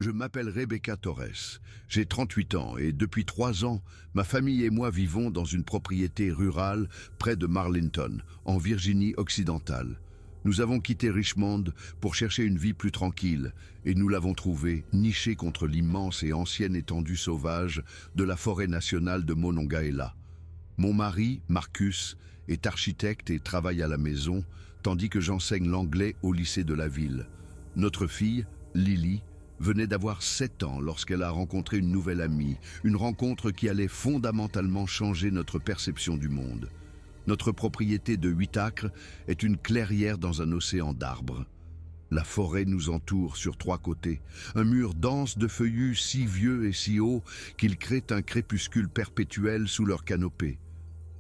Je m'appelle Rebecca Torres. J'ai 38 ans et depuis 3 ans, ma famille et moi vivons dans une propriété rurale près de Marlinton, en Virginie occidentale. Nous avons quitté Richmond pour chercher une vie plus tranquille et nous l'avons trouvée nichée contre l'immense et ancienne étendue sauvage de la forêt nationale de Monongahela. Mon mari, Marcus, est architecte et travaille à la maison, tandis que j'enseigne l'anglais au lycée de la ville. Notre fille, Lily, venait d'avoir 7 ans lorsqu'elle a rencontré une nouvelle amie, une rencontre qui allait fondamentalement changer notre perception du monde. Notre propriété de 8 acres est une clairière dans un océan d'arbres. La forêt nous entoure sur 3 côtés, un mur dense de feuillus si vieux et si haut qu'il crée un crépuscule perpétuel sous leur canopée.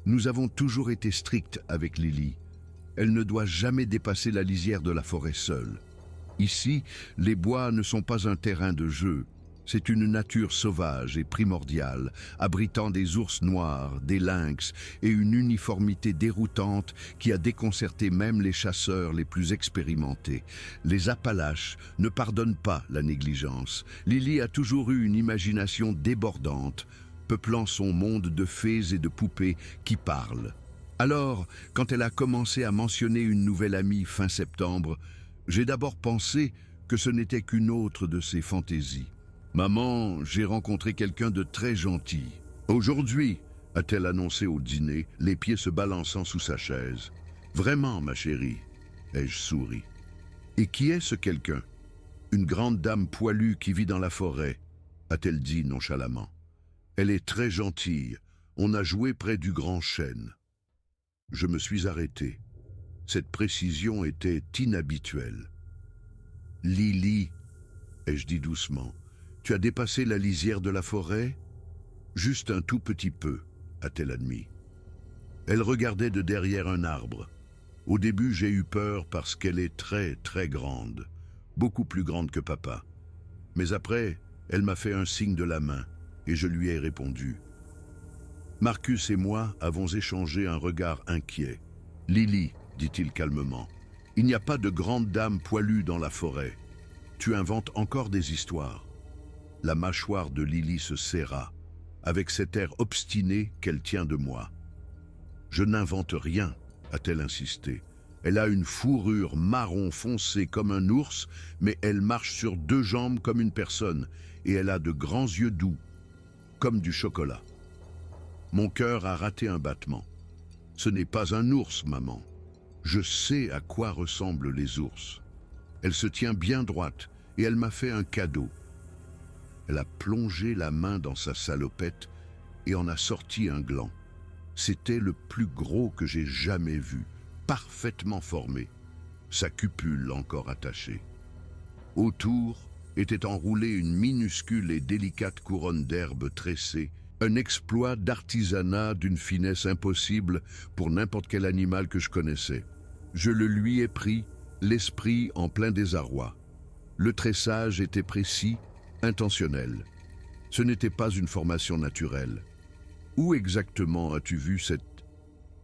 Nous avons toujours été stricts avec Lily. Elle ne doit jamais dépasser la lisière de la forêt seule. Ici, les bois ne sont pas un terrain de jeu. C'est une nature sauvage et primordiale, abritant des ours noirs, des lynx et une uniformité déroutante qui a déconcerté même les chasseurs les plus expérimentés. Les Appalaches ne pardonnent pas la négligence. Lily a toujours eu une imagination débordante, peuplant son monde de fées et de poupées qui parlent. Alors, quand elle a commencé à mentionner une nouvelle amie fin septembre, j'ai d'abord pensé que ce n'était qu'une autre de ses fantaisies. « Maman, j'ai rencontré quelqu'un de très gentil. Aujourd'hui, a-t-elle annoncé au dîner, les pieds se balançant sous sa chaise. Vraiment, ma chérie, ai-je souri. Et qui est ce quelqu'un? Une grande dame poilue qui vit dans la forêt, a-t-elle dit nonchalamment. Elle est très gentille. On a joué près du grand chêne. Je me suis arrêté. Cette précision était inhabituelle. « Lily, ai-je dit doucement, tu as dépassé la lisière de la forêt? Juste un tout petit peu, a-t-elle admis. Elle regardait de derrière un arbre. Au début, j'ai eu peur parce qu'elle est très, très grande, beaucoup plus grande que papa. Mais après, elle m'a fait un signe de la main et je lui ai répondu. Marcus et moi avons échangé un regard inquiet. « Lily, dit-il calmement, il n'y a pas de grande dame poilue dans la forêt. Tu inventes encore des histoires. » La mâchoire de Lily se serra, avec cet air obstiné qu'elle tient de moi. « Je n'invente rien, a-t-elle insisté. Elle a une fourrure marron foncé comme un ours, mais elle marche sur 2 jambes comme une personne, et elle a de grands yeux doux, comme du chocolat. » Mon cœur a raté un battement. « Ce n'est pas un ours, maman. Je sais à quoi ressemblent les ours. Elle se tient bien droite et elle m'a fait un cadeau. » Elle a plongé la main dans sa salopette et en a sorti un gland. C'était le plus gros que j'ai jamais vu, parfaitement formé, sa cupule encore attachée. Autour était enroulée une minuscule et délicate couronne d'herbes tressées, un exploit d'artisanat d'une finesse impossible pour n'importe quel animal que je connaissais. Je le lui ai pris, l'esprit en plein désarroi. Le tressage était précis, intentionnel. Ce n'était pas une formation naturelle. Où exactement as-tu vu cette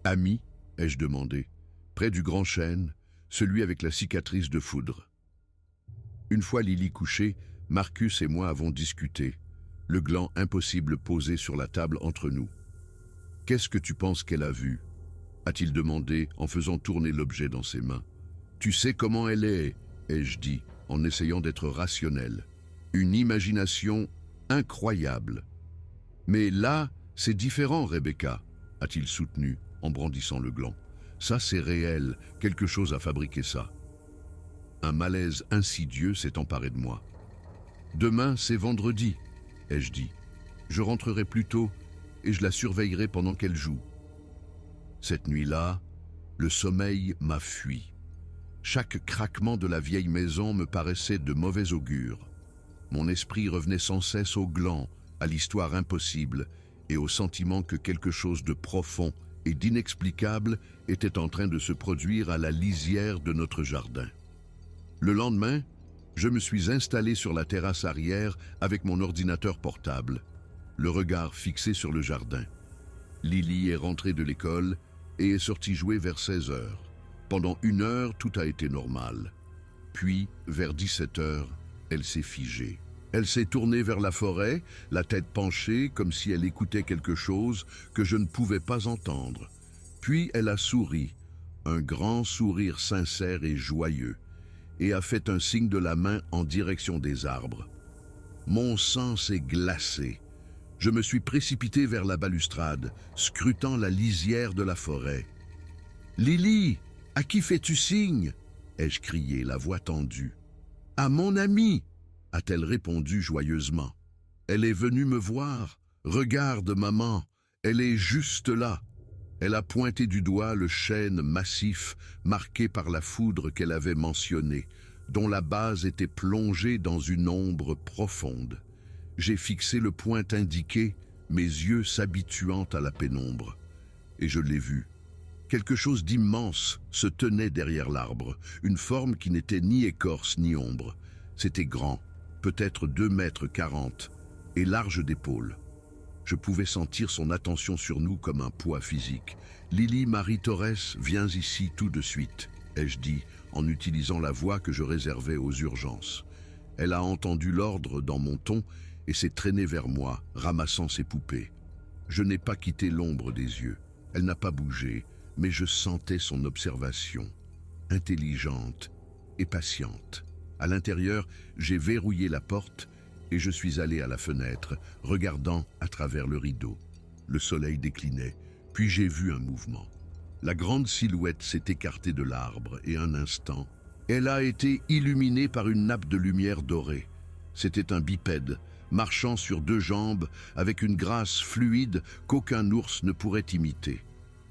amie, ai-je demandé, près du grand chêne, celui avec la cicatrice de foudre. Une fois Lily couchée, Marcus et moi avons discuté, le gland impossible posé sur la table entre nous. « Qu'est-ce que tu penses qu'elle a vu ?» a-t-il demandé en faisant tourner l'objet dans ses mains. « Tu sais comment elle est, ai-je dit, en essayant d'être rationnel. Une imagination incroyable. »« Mais là, c'est différent, Rebecca, » a-t-il soutenu en brandissant le gland. « Ça, c'est réel, quelque chose a fabriqué ça. » Un malaise insidieux s'est emparé de moi. « Demain, c'est vendredi, » ai-je dit. « Je rentrerai plus tôt et je la surveillerai pendant qu'elle joue. » Cette nuit-là, le sommeil m'a fui. Chaque craquement de la vieille maison me paraissait de mauvais augure. Mon esprit revenait sans cesse au gland, à l'histoire impossible et au sentiment que quelque chose de profond et d'inexplicable était en train de se produire à la lisière de notre jardin. Le lendemain, je me suis installé sur la terrasse arrière avec mon ordinateur portable, le regard fixé sur le jardin. Lily est rentrée de l'école et est sortie jouer vers 16 heures. Pendant 1 heure, tout a été normal. Puis, vers 17 heures, elle s'est figée. Elle s'est tournée vers la forêt, la tête penchée, comme si elle écoutait quelque chose que je ne pouvais pas entendre. Puis elle a souri, un grand sourire sincère et joyeux, et a fait un signe de la main en direction des arbres. Mon sang s'est glacé. Je me suis précipité vers la balustrade, scrutant la lisière de la forêt. « Lily, à qui fais-tu signe ?» ai-je crié, la voix tendue. « À mon amie !» a-t-elle répondu joyeusement. « Elle est venue me voir. Regarde, maman, elle est juste là. » Elle a pointé du doigt le chêne massif marqué par la foudre qu'elle avait mentionné, dont la base était plongée dans une ombre profonde. J'ai fixé le point indiqué, mes yeux s'habituant à la pénombre. Et je l'ai vu. Quelque chose d'immense se tenait derrière l'arbre, une forme qui n'était ni écorce ni ombre. C'était grand, peut-être 2,40 m, et large d'épaules. Je pouvais sentir son attention sur nous comme un poids physique. « Lily Marie Torres, viens ici tout de suite », ai-je dit, en utilisant la voix que je réservais aux urgences. Elle a entendu l'ordre dans mon ton et s'est traînée vers moi, ramassant ses poupées. Je n'ai pas quitté l'ombre des yeux. Elle n'a pas bougé, mais je sentais son observation, intelligente et patiente. À l'intérieur, j'ai verrouillé la porte et je suis allé à la fenêtre, regardant à travers le rideau. Le soleil déclinait, puis j'ai vu un mouvement. La grande silhouette s'est écartée de l'arbre et un instant, elle a été illuminée par une nappe de lumière dorée. C'était un bipède, marchant sur 2 jambes avec une grâce fluide qu'aucun ours ne pourrait imiter.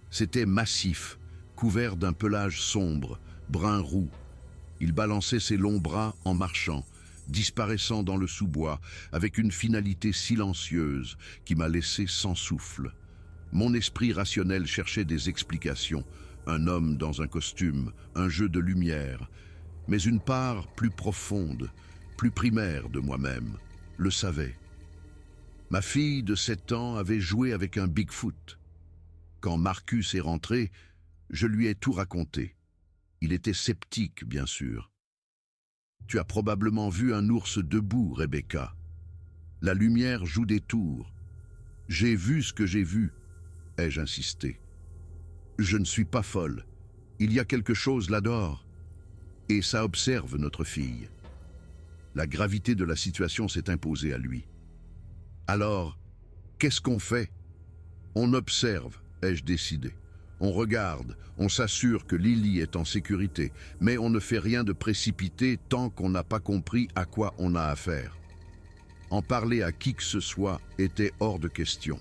C'était massif, couvert d'un pelage sombre, brun roux. Il balançait ses longs bras en marchant, disparaissant dans le sous-bois avec une finalité silencieuse qui m'a laissé sans souffle. Mon esprit rationnel cherchait des explications, un homme dans un costume, un jeu de lumière, mais une part plus profonde, plus primaire de moi-même, le savait. Ma fille de 7 ans avait joué avec un Bigfoot. Quand Marcus est rentré, je lui ai tout raconté. Il était sceptique, bien sûr. « Tu as probablement vu un ours debout, Rebecca. La lumière joue des tours. J'ai vu ce que j'ai vu, ai-je insisté. Je ne suis pas folle. Il y a quelque chose là-dehors. Et ça observe notre fille. » La gravité de la situation s'est imposée à lui. « Alors, qu'est-ce qu'on fait ? » « On observe, ai-je décidé. On regarde, on s'assure que Lily est en sécurité, mais on ne fait rien de précipité tant qu'on n'a pas compris à quoi on a affaire. » En parler à qui que ce soit était hors de question.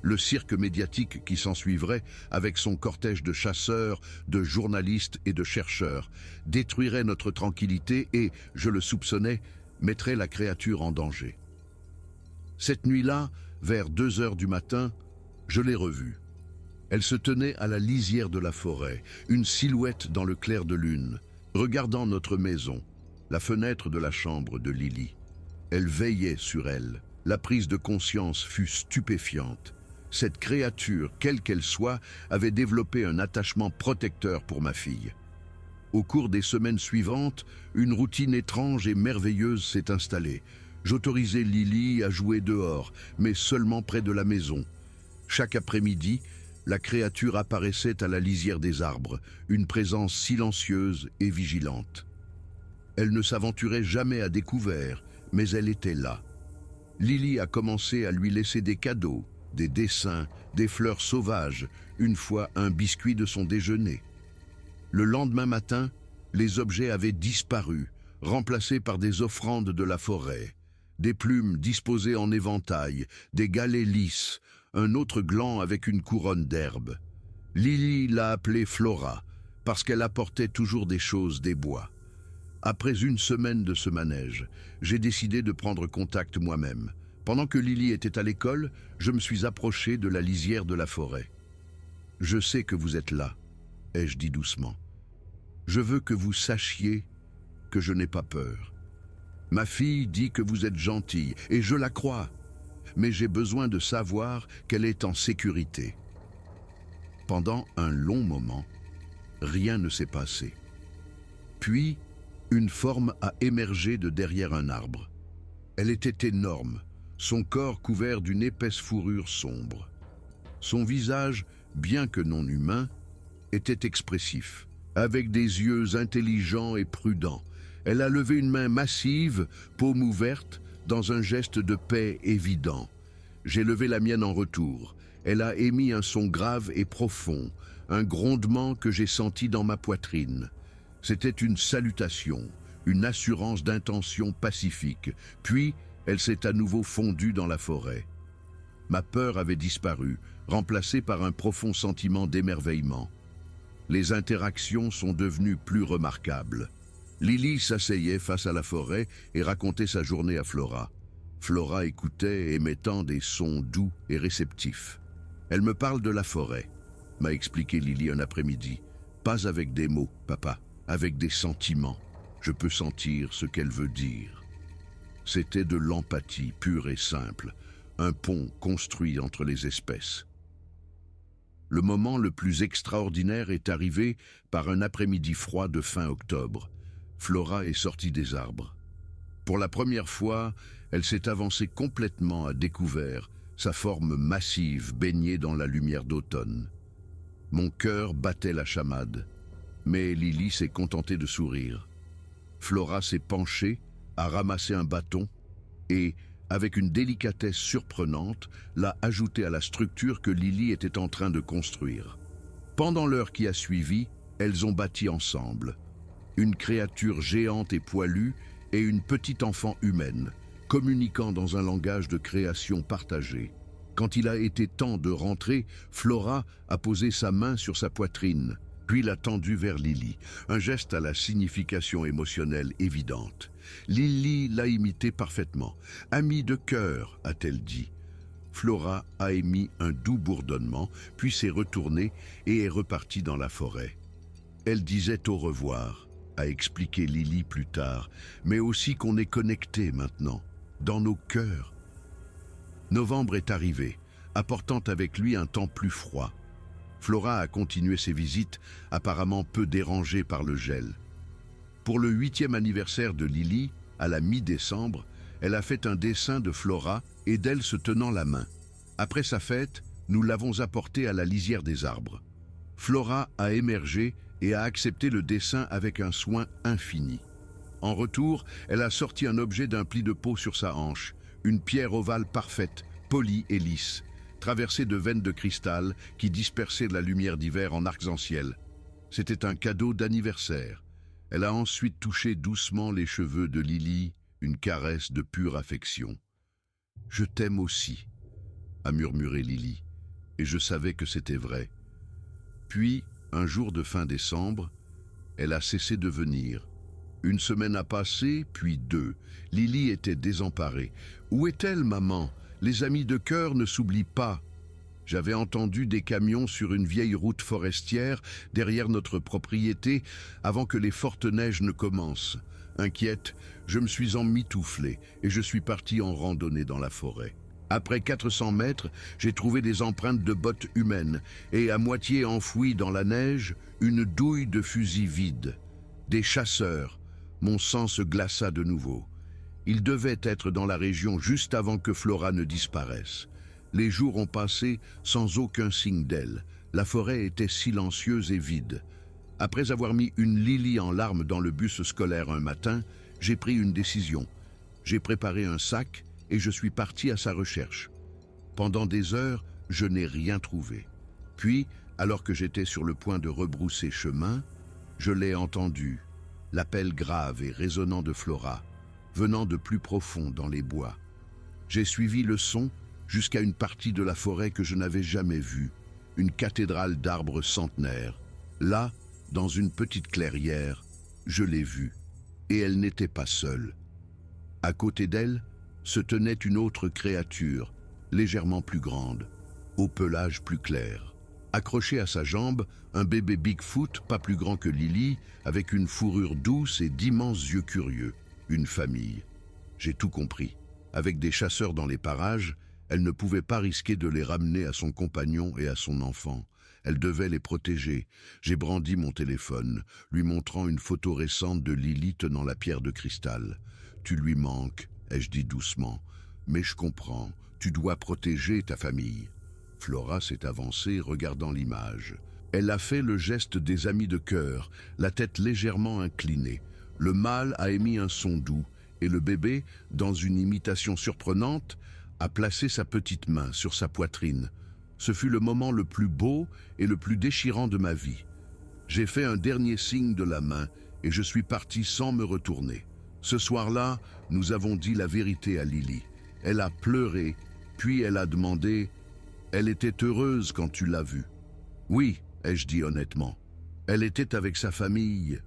Le cirque médiatique qui s'ensuivrait, avec son cortège de chasseurs, de journalistes et de chercheurs, détruirait notre tranquillité et, je le soupçonnais, mettrait la créature en danger. Cette nuit-là, vers 2 heures du matin, je l'ai revue. Elle se tenait à la lisière de la forêt, une silhouette dans le clair de lune, regardant notre maison, la fenêtre de la chambre de Lily. Elle veillait sur elle. La prise de conscience fut stupéfiante. Cette créature, quelle qu'elle soit, avait développé un attachement protecteur pour ma fille. Au cours des semaines suivantes, une routine étrange et merveilleuse s'est installée. J'autorisais Lily à jouer dehors, mais seulement près de la maison. Chaque après-midi, la créature apparaissait à la lisière des arbres, une présence silencieuse et vigilante. Elle ne s'aventurait jamais à découvert, mais elle était là. Lily a commencé à lui laisser des cadeaux, des dessins, des fleurs sauvages, une fois un biscuit de son déjeuner. Le lendemain matin, les objets avaient disparu, remplacés par des offrandes de la forêt. Des plumes disposées en éventail, des galets lisses, un autre gland avec une couronne d'herbe. Lily l'a appelée Flora, parce qu'elle apportait toujours des choses des bois. Après 1 semaine de ce manège, j'ai décidé de prendre contact moi-même. Pendant que Lily était à l'école, je me suis approché de la lisière de la forêt. « Je sais que vous êtes là », ai-je dit doucement. « Je veux que vous sachiez que je n'ai pas peur. Ma fille dit que vous êtes gentille, et je la crois. Mais j'ai besoin de savoir qu'elle est en sécurité. » Pendant un long moment, rien ne s'est passé. Puis, une forme a émergé de derrière un arbre. Elle était énorme, son corps couvert d'une épaisse fourrure sombre. Son visage, bien que non humain, était expressif, avec des yeux intelligents et prudents. Elle a levé une main massive, paume ouverte, dans un geste de paix évident. J'ai levé la mienne en retour. Elle a émis un son grave et profond, un grondement que j'ai senti dans ma poitrine. C'était une salutation, une assurance d'intention pacifique. Puis, elle s'est à nouveau fondue dans la forêt. Ma peur avait disparu, remplacée par un profond sentiment d'émerveillement. Les interactions sont devenues plus remarquables. Lily s'asseyait face à la forêt et racontait sa journée à Flora. Flora écoutait, émettant des sons doux et réceptifs. « Elle me parle de la forêt », m'a expliqué Lily un après-midi. « Pas avec des mots, papa, avec des sentiments. Je peux sentir ce qu'elle veut dire. » C'était de l'empathie pure et simple, un pont construit entre les espèces. Le moment le plus extraordinaire est arrivé par un après-midi froid de fin octobre. Flora est sortie des arbres. Pour la première fois, elle s'est avancée complètement à découvert, sa forme massive baignée dans la lumière d'automne. Mon cœur battait la chamade, mais Lily s'est contentée de sourire. Flora s'est penchée, a ramassé un bâton et, avec une délicatesse surprenante, l'a ajouté à la structure que Lily était en train de construire. Pendant l'heure qui a suivi, elles ont bâti ensemble. Une créature géante et poilue et une petite enfant humaine, communiquant dans un langage de création partagé. Quand il a été temps de rentrer, Flora a posé sa main sur sa poitrine, puis l'a tendue vers Lily, un geste à la signification émotionnelle évidente. Lily l'a imité parfaitement. « Amie de cœur », a-t-elle dit. Flora a émis un doux bourdonnement, puis s'est retournée et est repartie dans la forêt. Elle disait au revoir, a expliqué Lily plus tard, mais aussi qu'on est connectés maintenant, dans nos cœurs. Novembre est arrivé, apportant avec lui un temps plus froid. Flora a continué ses visites, apparemment peu dérangée par le gel. Pour le 8e anniversaire de Lily, à la mi-décembre, elle a fait un dessin de Flora et d'elle se tenant la main. Après sa fête, nous l'avons apportée à la lisière des arbres. Flora a émergé et a accepté le dessin avec un soin infini. En retour, elle a sorti un objet d'un pli de peau sur sa hanche, une pierre ovale parfaite, polie et lisse, traversée de veines de cristal qui dispersaient de la lumière d'hiver en arcs-en-ciel. C'était un cadeau d'anniversaire. Elle a ensuite touché doucement les cheveux de Lily, une caresse de pure affection. « Je t'aime aussi », a murmuré Lily, et je savais que c'était vrai. Puis, un jour de fin décembre, elle a cessé de venir. Une semaine a passé, puis 2. Lily était désemparée. « Où est-elle, maman ? Les amis de cœur ne s'oublient pas. » J'avais entendu des camions sur une vieille route forestière derrière notre propriété avant que les fortes neiges ne commencent. Inquiète, je me suis emmitouflée et je suis partie en randonnée dans la forêt. Après 400 mètres, j'ai trouvé des empreintes de bottes humaines et à moitié enfouies dans la neige, une douille de fusil vide. Des chasseurs. Mon sang se glaça de nouveau. Ils devaient être dans la région juste avant que Flora ne disparaisse. Les jours ont passé sans aucun signe d'elle. La forêt était silencieuse et vide. Après avoir mis une Lily en larmes dans le bus scolaire un matin, j'ai pris une décision. J'ai préparé un sac et je suis parti à sa recherche. Pendant des heures, je n'ai rien trouvé. Puis, alors que j'étais sur le point de rebrousser chemin, je l'ai entendu, l'appel grave et résonnant de Flora, venant de plus profond dans les bois. J'ai suivi le son jusqu'à une partie de la forêt que je n'avais jamais vue, une cathédrale d'arbres centenaires. Là, dans une petite clairière, je l'ai vue, et elle n'était pas seule. À côté d'elle, se tenait une autre créature, légèrement plus grande, au pelage plus clair. Accroché à sa jambe, un bébé Bigfoot, pas plus grand que Lily, avec une fourrure douce et d'immenses yeux curieux. Une famille. J'ai tout compris. Avec des chasseurs dans les parages, elle ne pouvait pas risquer de les ramener à son compagnon et à son enfant. Elle devait les protéger. J'ai brandi mon téléphone, lui montrant une photo récente de Lily tenant la pierre de cristal. « Tu lui manques », ai-je dit doucement. Mais je comprends, tu dois protéger ta famille. Flora s'est avancée, regardant l'image. Elle a fait le geste des amis de cœur, la tête légèrement inclinée. Le mâle a émis un son doux, et le bébé, dans une imitation surprenante, a placé sa petite main sur sa poitrine. Ce fut le moment le plus beau et le plus déchirant de ma vie. J'ai fait un dernier signe de la main et je suis parti sans me retourner. Ce soir-là, nous avons dit la vérité à Lily. Elle a pleuré, puis elle a demandé « Elle était heureuse quand tu l'as vue ?» « Oui », ai-je dit honnêtement. « Elle était avec sa famille. »«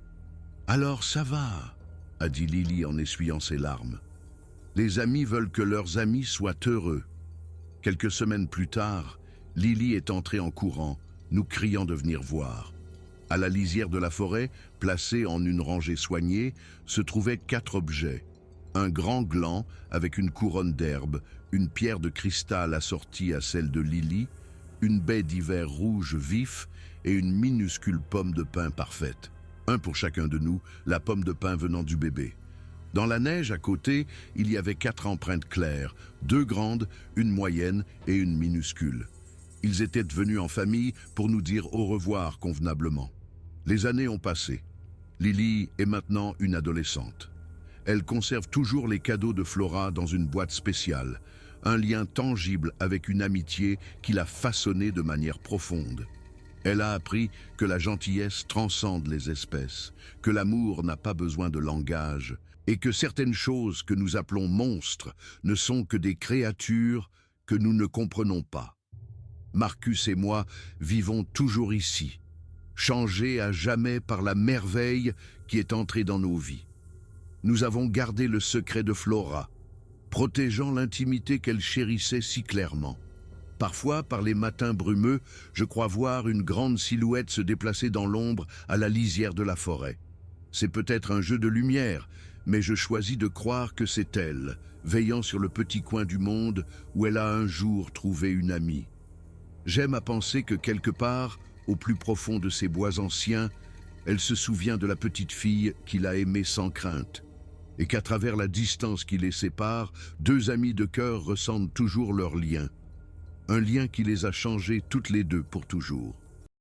Alors ça va », a dit Lily en essuyant ses larmes. « Les amis veulent que leurs amis soient heureux. » Quelques semaines plus tard, Lily est entrée en courant, nous criant de venir voir. À la lisière de la forêt, placée en une rangée soignée, se trouvaient 4 objets. Un grand gland avec une couronne d'herbe, une pierre de cristal assortie à celle de Lily, une baie d'hiver rouge vif et une minuscule pomme de pin parfaite. Un pour chacun de nous, la pomme de pin venant du bébé. Dans la neige à côté, il y avait 4 empreintes claires, 2 grandes, une moyenne et une minuscule. Ils étaient venus en famille pour nous dire au revoir convenablement. Les années ont passé. Lily est maintenant une adolescente. Elle conserve toujours les cadeaux de Flora dans une boîte spéciale, un lien tangible avec une amitié qui l'a façonnée de manière profonde. Elle a appris que la gentillesse transcende les espèces, que l'amour n'a pas besoin de langage, et que certaines choses que nous appelons monstres ne sont que des créatures que nous ne comprenons pas. Marcus et moi vivons toujours ici, changés à jamais par la merveille qui est entrée dans nos vies. Nous avons gardé le secret de Flora, protégeant l'intimité qu'elle chérissait si clairement. Parfois, par les matins brumeux, je crois voir une grande silhouette se déplacer dans l'ombre à la lisière de la forêt. C'est peut-être un jeu de lumière, mais je choisis de croire que c'est elle, veillant sur le petit coin du monde où elle a un jour trouvé une amie. J'aime à penser que quelque part, au plus profond de ces bois anciens, elle se souvient de la petite fille qui l'a aimée sans crainte, et qu'à travers la distance qui les sépare, 2 amis de cœur ressentent toujours leur lien. Un lien qui les a changées toutes les deux pour toujours.